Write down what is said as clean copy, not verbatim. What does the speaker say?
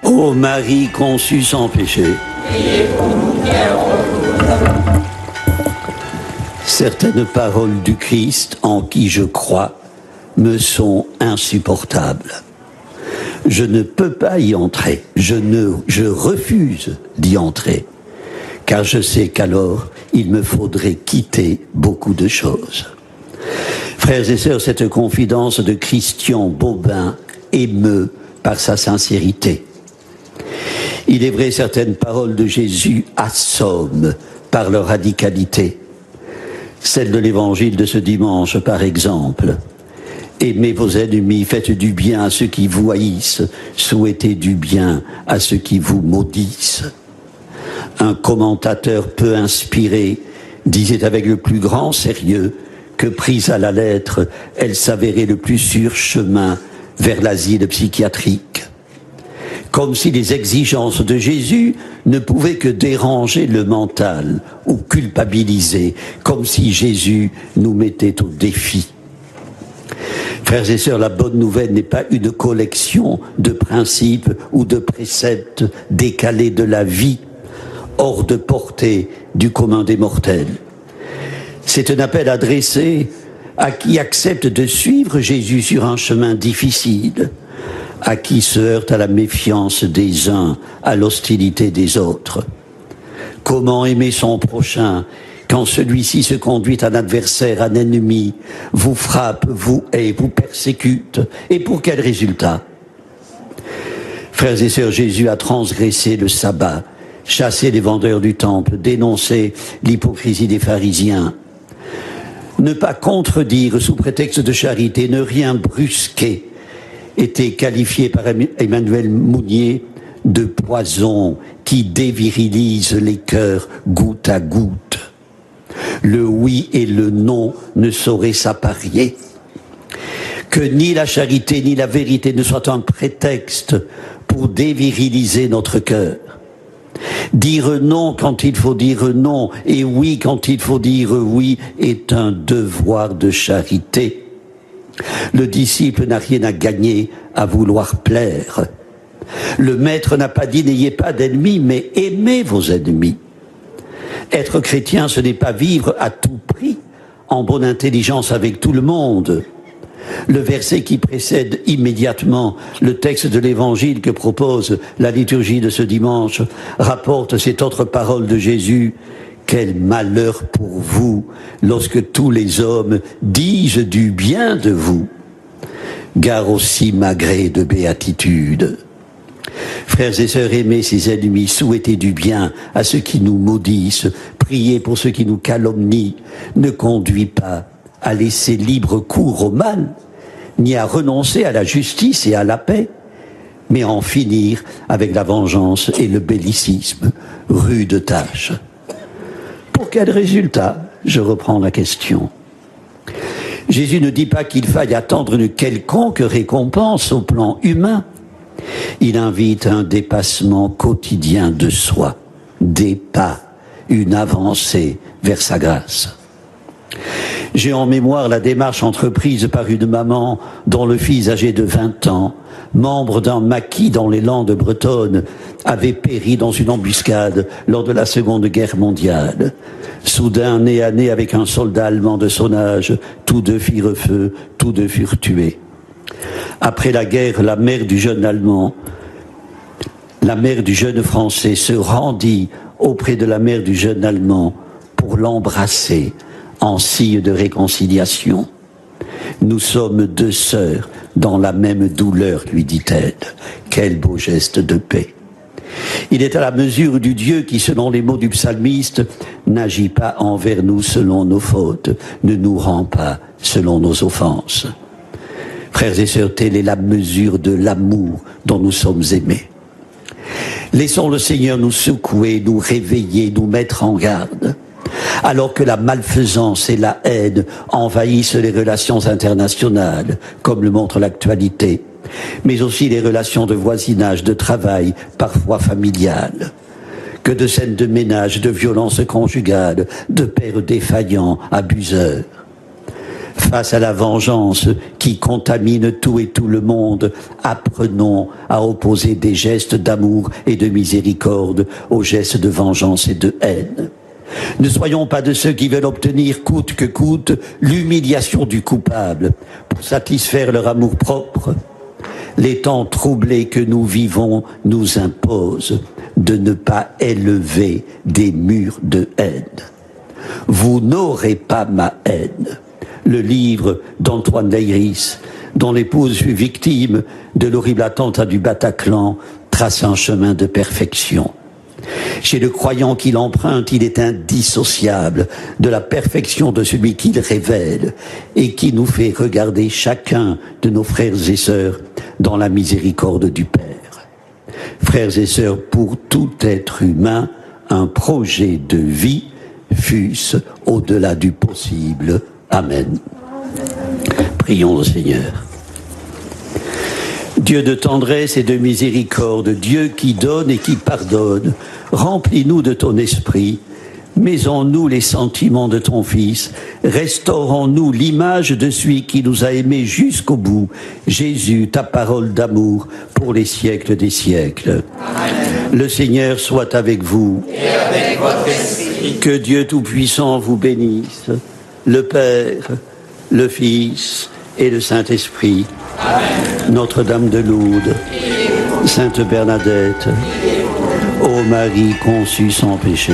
Ô Marie conçue sans péché, certaines paroles du Christ en qui je crois me sont insupportables. Je ne peux pas y entrer, je refuse d'y entrer, car je sais qu'alors il me faudrait quitter beaucoup de choses. Frères et sœurs, cette confidence de Christian Bobin émeut par sa sincérité. Il est vrai, certaines paroles de Jésus assomment par leur radicalité. Celle de l'évangile de ce dimanche, par exemple. Aimez vos ennemis, faites du bien à ceux qui vous haïssent, souhaitez du bien à ceux qui vous maudissent. Un commentateur peu inspiré disait avec le plus grand sérieux que, prise à la lettre, elle s'avérait le plus sûr chemin vers l'asile psychiatrique. Comme si les exigences de Jésus ne pouvaient que déranger le mental ou culpabiliser, comme si Jésus nous mettait au défi. Frères et sœurs, la bonne nouvelle n'est pas une collection de principes ou de préceptes décalés de la vie, hors de portée du commun des mortels. C'est un appel adressé à qui accepte de suivre Jésus sur un chemin difficile, à qui se heurte à la méfiance des uns, à l'hostilité des autres. Comment aimer son prochain quand celui-ci se conduit en adversaire, en ennemi, vous frappe, vous hait, vous persécute? Et pour quel résultat? Frères et sœurs, Jésus a transgressé le sabbat, chassé les vendeurs du temple, dénoncé l'hypocrisie des pharisiens. Ne pas contredire sous prétexte de charité, ne rien brusquer, était qualifié par Emmanuel Mounier de poison qui dévirilise les cœurs goutte à goutte. Le oui et le non ne sauraient s'apparier. Que ni la charité ni la vérité ne soient un prétexte pour déviriliser notre cœur. Dire non quand il faut dire non et oui quand il faut dire oui est un devoir de charité. Le disciple n'a rien à gagner à vouloir plaire. Le maître n'a pas dit n'ayez pas d'ennemis, mais aimez vos ennemis. Être chrétien, ce n'est pas vivre à tout prix, en bonne intelligence avec tout le monde. Le verset qui précède immédiatement le texte de l'évangile que propose la liturgie de ce dimanche rapporte cette autre parole de Jésus. Quel malheur pour vous lorsque tous les hommes disent du bien de vous. Gare au simagrée de béatitude. Frères et sœurs, aimez ses ennemis, souhaitez du bien à ceux qui nous maudissent, priez pour ceux qui nous calomnient, ne conduit pas à laisser libre cours au mal, ni à renoncer à la justice et à la paix, mais à en finir avec la vengeance et le bellicisme, rude tâche. Pour quel résultat? Je reprends la question. Jésus ne dit pas qu'il faille attendre une quelconque récompense au plan humain. Il invite un dépassement quotidien de soi, des pas, une avancée vers sa grâce. J'ai en mémoire la démarche entreprise par une maman dont le fils âgé de 20 ans, membre d'un maquis dans les Landes bretonnes, avait péri dans une embuscade lors de la Seconde Guerre mondiale. Soudain, nez à nez avec un soldat allemand de son âge, tous deux firent feu, tous deux furent tués. Après la guerre, la mère du jeune Allemand, la mère du jeune Français se rendit auprès de la mère du jeune Allemand pour l'embrasser en signe de réconciliation. Nous sommes deux sœurs dans la même douleur, lui dit-elle. Quel beau geste de paix. Il est à la mesure du Dieu qui, selon les mots du psalmiste, n'agit pas envers nous selon nos fautes, ne nous rend pas selon nos offenses. Frères et sœurs, telle est la mesure de l'amour dont nous sommes aimés. Laissons le Seigneur nous secouer, nous réveiller, nous mettre en garde. Alors que la malfaisance et la haine envahissent les relations internationales, comme le montre l'actualité, mais aussi les relations de voisinage, de travail, parfois familiales. Que de scènes de ménage, de violences conjugales, de pères défaillants, abuseurs. Face à la vengeance qui contamine tout et tout le monde, apprenons à opposer des gestes d'amour et de miséricorde aux gestes de vengeance et de haine. Ne soyons pas de ceux qui veulent obtenir coûte que coûte l'humiliation du coupable pour satisfaire leur amour propre. Les temps troublés que nous vivons nous imposent de ne pas élever des murs de haine. Vous n'aurez pas ma haine. Le livre d'Antoine Leiris, dont l'épouse fut victime de l'horrible attentat du Bataclan, trace un chemin de perfection. Chez le croyant qu'il emprunte, il est indissociable de la perfection de celui qu'il révèle et qui nous fait regarder chacun de nos frères et sœurs dans la miséricorde du Père. Frères et sœurs, pour tout être humain, un projet de vie fût-ce au-delà du possible. Amen. Prions le Seigneur. Dieu de tendresse et de miséricorde, Dieu qui donne et qui pardonne, remplis-nous de ton esprit, mets en nous les sentiments de ton Fils, restaure en nous l'image de celui qui nous a aimés jusqu'au bout. Jésus, ta parole d'amour pour les siècles des siècles. Amen. Le Seigneur soit avec vous. Et avec votre esprit. Que Dieu Tout-Puissant vous bénisse, le Père, le Fils et le Saint-Esprit. Amen. Notre-Dame de Lourdes, Sainte Bernadette, ô Marie conçue sans péché,